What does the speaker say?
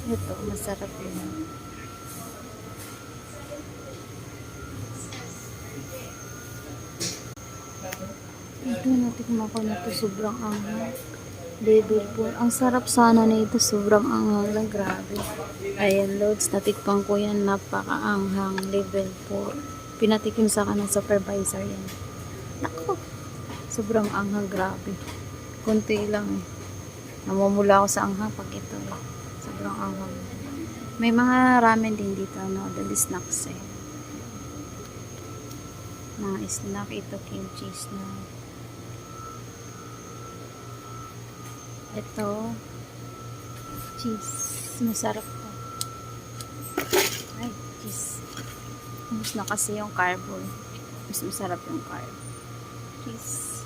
Ito, masarap yun. Ito, natikman ko na ito. Sobrang anghang. Level 4. Ang sarap sana na ito. Sobrang anghang lang. Grabe. Ayan, Lods. Natikpan ko yan. Napaka-anghang. Level 4. Pinatikim sa kanang supervisor yan. Naku. Sobrang anghang. Grabe. Kunti lang eh. Namumula ako sa anghang pag ito eh. Sobrang anghang. May mga ramen din dito. No? Dali snacks eh. Mga snack. Ito kimchi snack. Ito, cheese. Masarap to. Ay, cheese. Mas na kasi yung carbo. Mas masarap yung carb. Cheese.